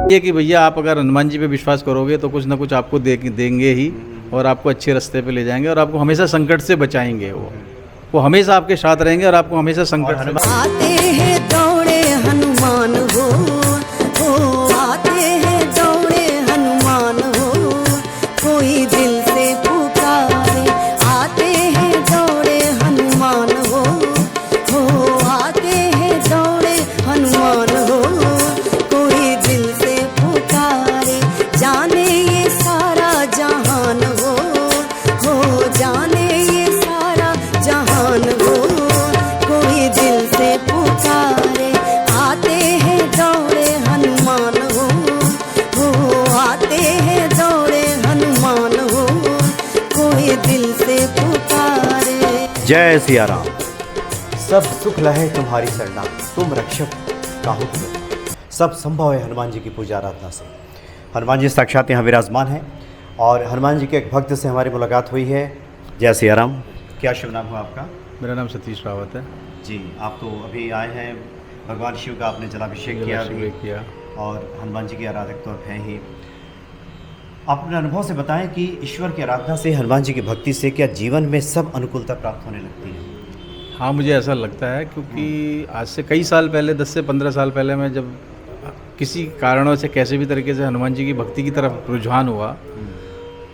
ये कि भैया आप अगर हनुमान जी पे विश्वास करोगे तो कुछ ना कुछ आपको देंगे ही और आपको अच्छे रास्ते पे ले जाएंगे और आपको हमेशा संकट से बचाएंगे। वो हमेशा आपके साथ रहेंगे और आपको हमेशा संकट से आते हैं दौड़े हनुमान हो आते हैं दौड़े हनुमान हो, कोई दिल से पुकारे। आते हैं दौड़े हनुमान हो आते हैं दौड़े हनुमान हो, कोई दिल से पुकारे। जाने ये सारा जहान हो जाने ये सारा जहान हो, कोई दिल से पुकारे। आते हैं दौड़े हनुमान हो आते हैं दौड़े हनुमान हो, कोई दिल से पुकारे। जय सिया राम। सब सुख लहे तुम्हारी शरणा, तुम रक्षक काहू तुम। सब संभव है हनुमान जी की पूजा आराधना से। हनुमान जी साक्षात यहाँ विराजमान हैं और हनुमान जी के एक भक्त से हमारी मुलाकात हुई है। जय सिया राम। क्या शुभ नाम हुआ आपका? मेरा नाम सतीश रावत है जी। आप तो अभी आए हैं, भगवान शिव का आपने जलाभिषेक किया और हनुमान जी के आराधक तो हैं ही। आप अपने अनुभव से बताएं कि ईश्वर की आराधना से, हनुमान जी की भक्ति से क्या जीवन में सब अनुकूलता प्राप्त होने लगती है? हाँ, मुझे ऐसा लगता है क्योंकि आज से कई साल पहले 10 से 15 साल पहले मैं जब किसी कारणों से कैसे भी तरीके से हनुमान जी की भक्ति की तरफ रुझान हुआ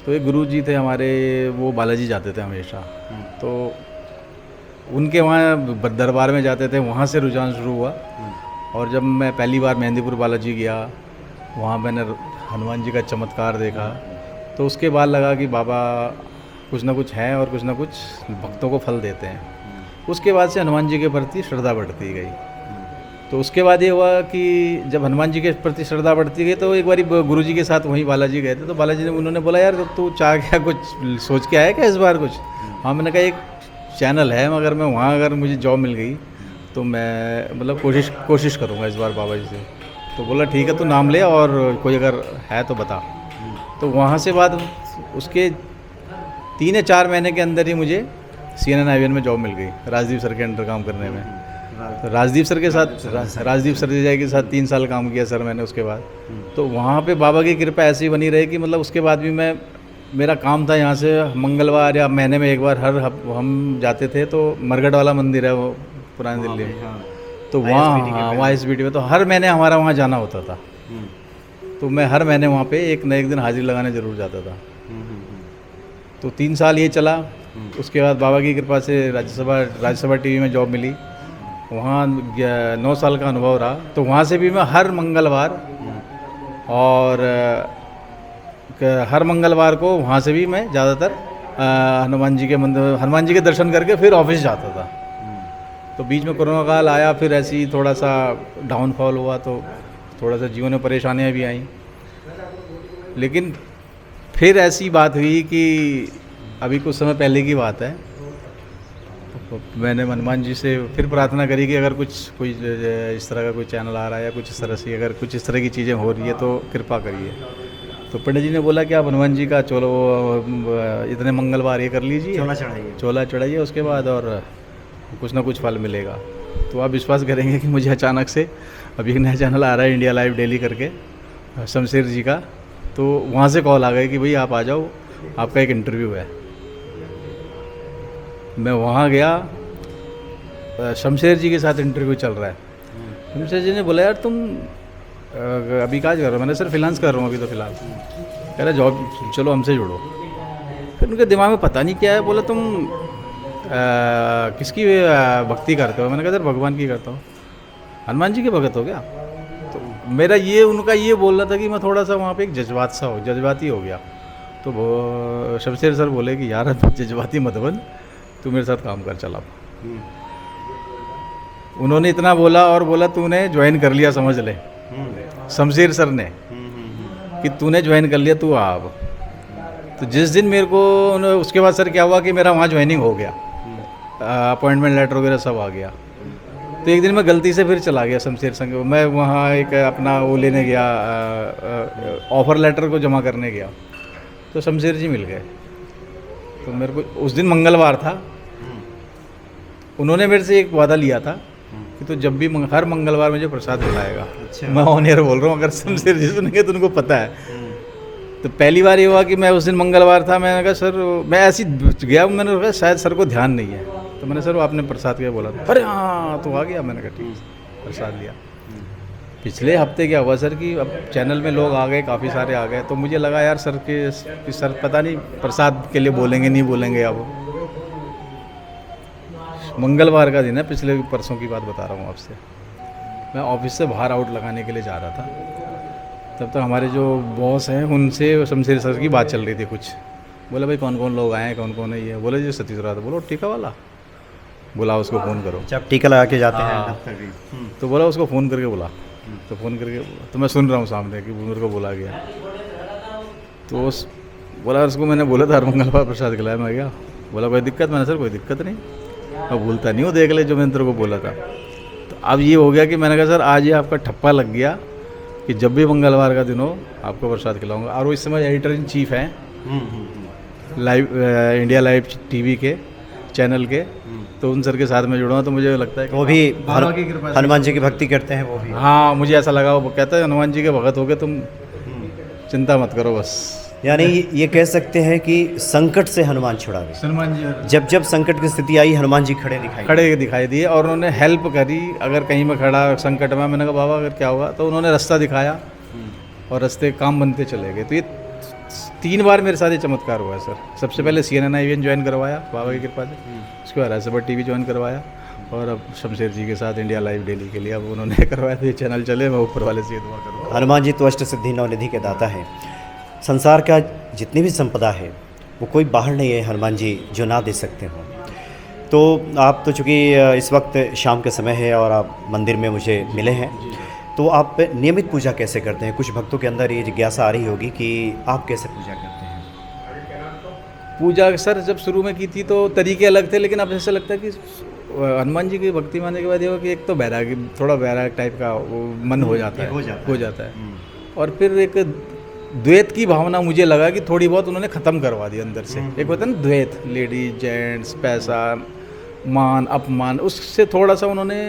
तो एक गुरु जी थे हमारे, वो बालाजी जाते थे हमेशा, तो उनके वहाँ दरबार में जाते थे, वहाँ से रुझान शुरू हुआ। और जब मैं पहली बार मेहंदीपुर बालाजी गया, वहाँ मैंने हनुमान जी का चमत्कार देखा, तो उसके बाद लगा कि बाबा कुछ ना कुछ है और कुछ ना कुछ भक्तों को फल देते हैं। उसके बाद से हनुमान जी के प्रति श्रद्धा बढ़ती गई। तो उसके बाद ये हुआ कि जब हनुमान जी के प्रति श्रद्धा बढ़ती गई तो एक बार गुरु जी के साथ वहीं बालाजी गए थे, तो बालाजी ने उन्होंने बोला यार तू चाह क्या, कुछ सोच के आया क्या इस बार कुछ? हाँ, मैंने कहा एक चैनल है, मगर मैं वहाँ अगर मुझे जॉब मिल गई तो मैं मतलब कोशिश करूँगा इस बार बाबा जी से। तो बोला ठीक है, तू नाम ले और कोई अगर है तो बता। तो वहाँ से बाद उसके 3 या 4 महीने के अंदर ही मुझे CNN IVN में जॉब मिल गई, राजदीप सर के अंडर काम करने में। तो राजदीप सर के साथ 3 साल काम किया सर मैंने उसके बाद। तो वहाँ पे बाबा की कृपा ऐसी बनी रही कि मतलब उसके बाद भी मेरा काम था यहाँ से मंगलवार या महीने में एक बार हम जाते थे, तो मरघट वाला मंदिर है वो पुरानी दिल्ली में, तो वहाँ ISBT में, तो हर महीने हमारा वहाँ जाना होता था। तो मैं हर महीने वहाँ पे एक न एक दिन हाजिरी लगाने ज़रूर जाता था। तो 3 साल ये चला। उसके बाद बाबा की कृपा से राज्यसभा TV में जॉब मिली, वहाँ 9 साल का अनुभव रहा। तो वहाँ से भी मैं हर मंगलवार और हर मंगलवार को वहाँ से भी मैं ज़्यादातर हनुमान जी के मंदिर, हनुमान जी के दर्शन करके फिर ऑफिस जाता था। तो बीच में कोरोना काल आया, फिर ऐसे ही थोड़ा सा डाउनफॉल हुआ, तो थोड़ा सा जीवन में परेशानियाँ भी आईं। लेकिन फिर ऐसी बात हुई कि अभी कुछ समय पहले की बात है, तो मैंने हनुमान जी से फिर प्रार्थना करी कि अगर कोई इस तरह का कोई चैनल आ रहा है या कुछ इस तरह से, अगर कुछ इस तरह की चीज़ें हो रही है तो कृपा करिए। तो पंडित जी ने बोला कि आप हनुमान जी का चलो इतने मंगलवार ये कर लीजिए, चोला चढ़ाइए उसके बाद, और कुछ ना कुछ फल मिलेगा। तो आप विश्वास करेंगे कि मुझे अचानक से अभी एक नया चैनल आ रहा है इंडिया लाइव डेली करके, शमशेर जी का, तो वहाँ से कॉल आ गई कि भाई आप आ जाओ, आपका एक इंटरव्यू है। मैं वहाँ गया, शमशेर जी के साथ इंटरव्यू चल रहा है। शमशेर जी ने बोला यार तुम अभी क्या कर रहे हो? मैंने सर फ्रीलांस कर रहा हूँ अभी तो फ़िलहाल। कह रहा जॉब चलो हमसे जुड़ो। फिर उनके दिमाग में पता नहीं क्या है, बोला तुम किसकी भक्ति करते हो? मैंने कहा सर भगवान की करता हूँ। हनुमान जी के भगत हो क्या? तो मेरा ये उनका ये बोलना था कि मैं थोड़ा सा वहाँ पे एक जज्बाती हो गया। तो वो शमशेर सर बोले कि यार जज्बाती मत बन, तू मेरे साथ काम कर चला। उन्होंने इतना बोला और बोला तूने ज्वाइन कर लिया, समझ ले, शमशेर सर ने, कि तूने ज्वाइन कर लिया, तू आ अब। तो जिस दिन मेरे को उसके बाद सर क्या हुआ कि मेरा वहाँ ज्वाइनिंग हो गया, अपॉइंटमेंट लेटर वगैरह सब आ गया। तो एक दिन मैं गलती से फिर चला गया शमशेर संग, मैं वहाँ एक अपना वो लेने गया, ऑफ़र लेटर को जमा करने गया, तो शमशेर जी मिल गए। तो मेरे को उस दिन मंगलवार था, उन्होंने मेरे से एक वादा लिया था कि कि तो जब भी हर मंगलवार मुझे प्रसाद खिलाएगा। अच्छा। मैं ऑन एयर बोल रहा हूँ, अगर शमशेर जी सुनेंगे तो उनको पता है। तो पहली बार ये हुआ कि मैं उस दिन मंगलवार था, मैंने कहा सर, मैं ऐसे ही गया, मैंने कहा शायद सर को ध्यान नहीं है, तो मैंने सर आपने प्रसाद क्या बोला था, अरे हाँ तो आ गया। मैंने कहा ठीक है, प्रसाद लिया। पिछले हफ्ते क्या हुआ सर कि अब चैनल में लोग आ गए, काफ़ी सारे आ गए, तो मुझे लगा यार सर कि सर पता नहीं प्रसाद के लिए बोलेंगे नहीं बोलेंगे। अब मंगलवार का दिन है, पिछले परसों की बात बता रहा हूँ आपसे। मैं ऑफिस से बाहर आउट लगाने के लिए जा रहा था, तब तक हमारे जो बॉस हैं उनसे शमशेर सर की बात चल रही थी कुछ। बोला भाई कौन कौन लोग आए हैं, कौन कौन है ये। बोले जी सतीश रात। बोलो टीका वाला, बोला उसको फ़ोन करो। जब टीका लगा के जाते हैं हाँ। दफ्तर भी। तो बोला उसको फ़ोन करके बोला, तो फ़ोन करके बोला, तो मैं सुन रहा हूँ सामने कि मेरे को बोला गया। तो बोला उसको मैंने बोला था हर मंगलवार प्रसाद खिलाया। मैं गया, बोला कोई दिक्कत। मैंने सर कोई दिक्कत नहीं, मैं भूलता नहीं हूँ, देख ले जो मैंने तेरे को बोला था। तो अब ये हो गया कि मैंने कहा सर आज ये आपका ठप्पा लग गया कि जब भी मंगलवार का दिन हो आपको प्रसाद खिलाऊंगा। और वो इस समय एडिटर इन चीफ हैं लाइव इंडिया लाइव टीवी के चैनल के, तो उन सर के साथ में जुड़ा हूँ। तो मुझे लगता है कि वो भी बाबा की कृपा से- हनुमान जी की भक्ति करते हैं वो भी। हाँ, मुझे ऐसा लगा। वो कहता है हनुमान जी के भगत हो गए तुम, चिंता मत करो बस। यानी ये कह सकते हैं कि संकट से हनुमान छुड़ावे। हनुमान जी जब जब संकट की स्थिति आई हनुमान जी खड़े दिखाई। खड़े दिखाई दिए और उन्होंने हेल्प करी। अगर कहीं मैं खड़ा संकट में, मैंने कहा बाबा अगर क्या होगा, तो उन्होंने रास्ता दिखाया और रास्ते काम बनते चले गए। तो ये 3 बार मेरे साथ ये चमत्कार हुआ है सर। सबसे पहले CNN IVN ज्वाइन करवाया बाबा की कृपा से, उसके बाद राजसभा TV ज्वाइन करवाया, और अब शमशेर जी के साथ इंडिया लाइव डेली के लिए अब उन्होंने करवाया। तो ये चैनल चले, मैं ऊपर वाले से ये दुआ करूँगा। हनुमान जी तो अष्ट सिद्धि नवनिधि के दाता है। संसार का जितनी भी संपदा है वो कोई बाहर नहीं है हनुमान जी जो ना दे सकते हो। तो आप तो चूँकि इस वक्त शाम के समय है और आप मंदिर में मुझे मिले हैं, तो आप नियमित पूजा कैसे करते हैं? कुछ भक्तों के अंदर ये जिज्ञासा आ रही होगी कि आप कैसे पूजा करते हैं? पूजा सर जब शुरू में की थी तो तरीके अलग थे, लेकिन अब ऐसा लगता है कि हनुमान जी की भक्ति मानने के बाद ये हो कि एक तो बैरागी, थोड़ा बैराग टाइप का वो मन हो जाता है। और फिर एक द्वैत की भावना मुझे लगा कि थोड़ी बहुत उन्होंने ख़त्म करवा दी अंदर से। एक होता है ना द्वैत, लेडीज जेंट्स, पैसा, मान अपमान, उससे थोड़ा सा उन्होंने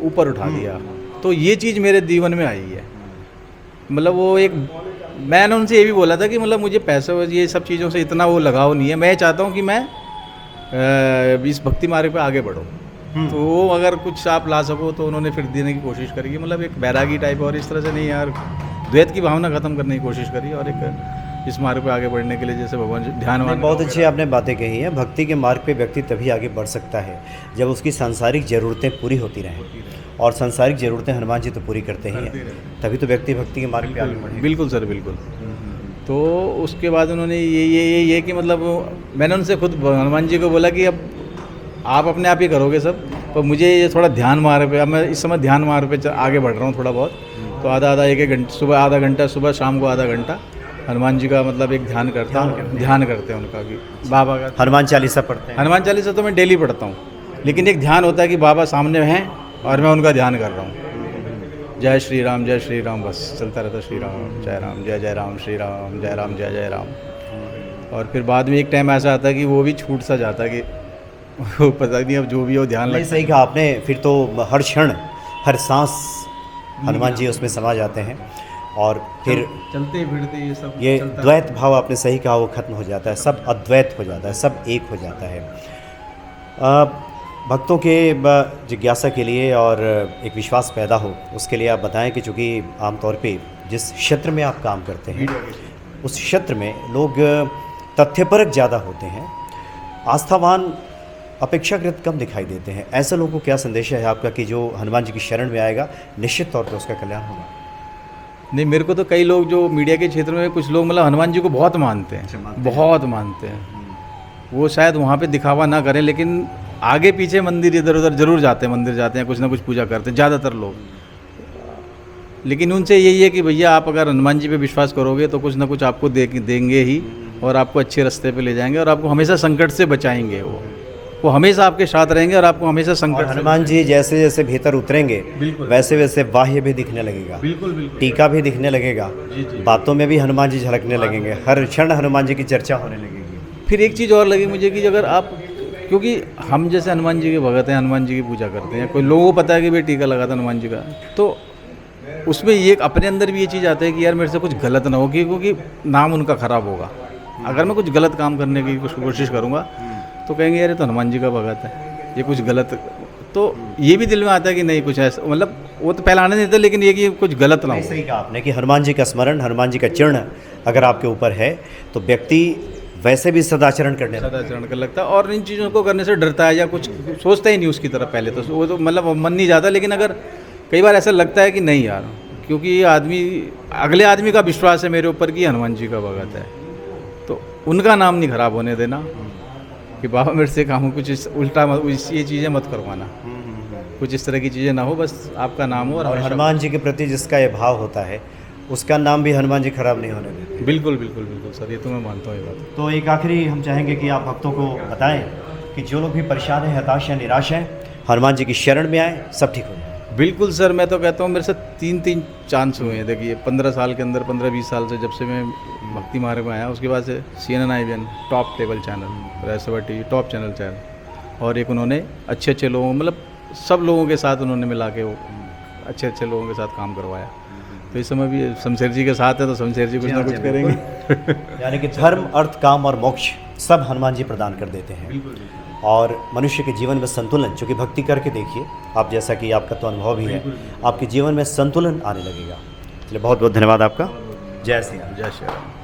ऊपर उठा दिया। तो ये चीज़ मेरे जीवन में आई है। मतलब वो एक, मैंने उनसे ये भी बोला था कि मतलब मुझे पैसे ये सब चीज़ों से इतना वो लगाव नहीं है। मैं चाहता हूँ कि मैं इस भक्ति मार्ग पे आगे बढ़ूँ। तो वो अगर कुछ आप ला सको तो उन्होंने फिर देने की कोशिश करी। मतलब एक बैरागी टाइप, और इस तरह से नहीं यार, द्वैत की भावना ख़त्म करने की कोशिश करी, और एक इस मार्ग पे आगे बढ़ने के लिए जैसे भगवान ध्यानवान। बहुत अच्छी आपने बातें कही हैं। भक्ति के मार्ग पे व्यक्ति तभी आगे बढ़ सकता है जब उसकी सांसारिक ज़रूरतें पूरी होती रहें, और सांसारिक ज़रूरतें हनुमान जी तो पूरी करते ही हैं, तभी तो व्यक्ति भक्ति के मार्ग पे आगे बढ़े। बिल्कुल सर, बिल्कुल। तो उसके बाद उन्होंने ये कि मतलब मैंने उनसे खुद हनुमान जी को बोला कि अब आप अपने आप ही करोगे सब, पर मुझे ये थोड़ा ध्यान मार्ग पे, अब मैं इस समय ध्यान मार्ग पे आगे बढ़ रहा हूँ थोड़ा बहुत। तो आधा एक घंटा सुबह, आधा घंटा सुबह, शाम को आधा घंटा हनुमान जी का मतलब एक ध्यान करता हूँ। ध्यान करते हैं उनका कि बाबा का हनुमान चालीसा पढ़ते हैं। हनुमान चालीसा तो मैं डेली पढ़ता हूँ, लेकिन एक ध्यान होता है कि बाबा सामने हैं और मैं उनका ध्यान कर रहा हूँ। जय श्री राम, बस चलता रहता, श्री राम जय राम, जय जय राम, श्री राम जय राम, जय जय राम। और फिर बाद में एक टाइम ऐसा आता है कि वो भी छूट सा जाता है कि वो पता नहीं अब जो भी हो ध्यान नहीं, लगता सही कहा आपने। फिर तो हर क्षण हर सांस हनुमान जी उसमें समा जाते हैं, और फिर चलते फिरते ये सब ये चलता द्वैत भाव आपने सही कहा, वो खत्म हो जाता है, सब अद्वैत हो जाता है, सब एक हो जाता है। भक्तों के जिज्ञासा के लिए और एक विश्वास पैदा हो, उसके लिए आप बताएं कि चूँकि आमतौर पे जिस क्षेत्र में आप काम करते हैं उस क्षेत्र में लोग तथ्यपरक ज़्यादा होते हैं, आस्थावान अपेक्षाकृत कम दिखाई देते हैं। ऐसे लोगों को क्या संदेश है आपका कि जो हनुमान जी की शरण में आएगा निश्चित तौर पर उसका कल्याण होगा? नहीं, मेरे को तो कई लोग जो मीडिया के क्षेत्र में कुछ लोग मतलब हनुमान जी को बहुत मानते हैं, बहुत मानते हैं। वो शायद वहाँ पे दिखावा ना करें, लेकिन आगे पीछे मंदिर इधर उधर जरूर जाते हैं, मंदिर जाते हैं, कुछ ना कुछ पूजा करते हैं ज़्यादातर लोग। लेकिन उनसे यही है कि भैया आप अगर हनुमान जी पे विश्वास करोगे तो कुछ ना कुछ आपको देंगे ही, और आपको अच्छे रास्ते पे ले जाएंगे, और आपको हमेशा संकट से बचाएंगे। वो हमेशा आपके साथ रहेंगे और आपको हमेशा संकट से हनुमान जी जैसे जैसे भीतर उतरेंगे बिल्कुल। वैसे वैसे बाह्य भी दिखने लगेगा, बिल्कुल बिल्कुल टीका भी दिखने लगेगा, बातों में भी हनुमान जी झलकने लगेंगे, हर क्षण हनुमान जी की चर्चा होने लगेगी। फिर एक चीज़ और लगी मुझे कि अगर आप क्योंकि हम जैसे हनुमान जी के भगत हैं, हनुमान जी की पूजा करते हैं, कोई लोगों को पता है कि भाई टीका लगा था हनुमान जी का, तो उसमें ये अपने अंदर भी ये चीज़ आता है कि यार मेरे से कुछ गलत ना हो, क्योंकि नाम उनका ख़राब होगा। अगर मैं कुछ गलत काम करने की कोशिश करूँगा तो कहेंगे यार ये तो हनुमान जी का भगत है, ये कुछ गलत, तो ये भी दिल में आता है कि नहीं कुछ ऐसा, मतलब वो तो पहले आने नहीं देते, लेकिन ये कि कुछ गलत ना हो। सही कहा आपने कि हनुमान जी का स्मरण, हनुमान जी का चिन्ह अगर आपके ऊपर है तो व्यक्ति वैसे भी सदाचरण करने लगता सदाचरण कर लगता है और इन चीज़ों को करने से डरता है या कुछ सोचता ही नहीं उसकी तरफ पहले, तो वो तो मतलब मन नहीं जाता। लेकिन अगर कई बार ऐसा लगता है कि नहीं यार, क्योंकि ये आदमी, अगले आदमी का विश्वास है मेरे ऊपर कि हनुमान जी का भगत है, तो उनका नाम नहीं खराब होने देना कि बाबा मेरे से काम कुछ उल्टा मत, ये चीज़ें मत करवाना, कुछ इस तरह की चीज़ें ना हो, बस आपका नाम हो। और हनुमान जी के प्रति जिसका ये भाव होता है उसका नाम भी हनुमान जी खराब नहीं होने देते। बिल्कुल बिल्कुल बिल्कुल सर, ये तो मैं मानता हूँ ये बात। तो एक आखिरी हम चाहेंगे कि आप भक्तों को बताएं कि जो लोग भी परेशान हैं, हताश हैं, निराश हैं, हनुमान जी की शरण में आए, सब ठीक हो जाए। बिल्कुल सर, मैं तो कहता हूँ मेरे से 3 चांस हुए हैं। देखिए 15 साल के अंदर, 15-20 साल से जब से मैं भक्ति मार्ग में आया, उसके बाद से CNN IBN top level channel, Rajya Sabha TV top channel, और एक उन्होंने अच्छे लोगों, मतलब सब लोगों के साथ उन्होंने मिला के वो अच्छे लोगों के साथ काम करवाया। तो इस समय भी शमशेर जी के साथ है, तो शमशेर जी कुछ ना कुछ करेंगे। यानी कि धर्म, अर्थ, काम और मोक्ष सब हनुमान जी प्रदान कर देते हैं। और मनुष्य के जीवन में संतुलन, चूँकि भक्ति करके देखिए आप, जैसा कि आपका तो अनुभव भी है, आपके जीवन में संतुलन आने लगेगा। चलिए बहुत बहुत धन्यवाद आपका। जय श्री राम। जय श्री राम।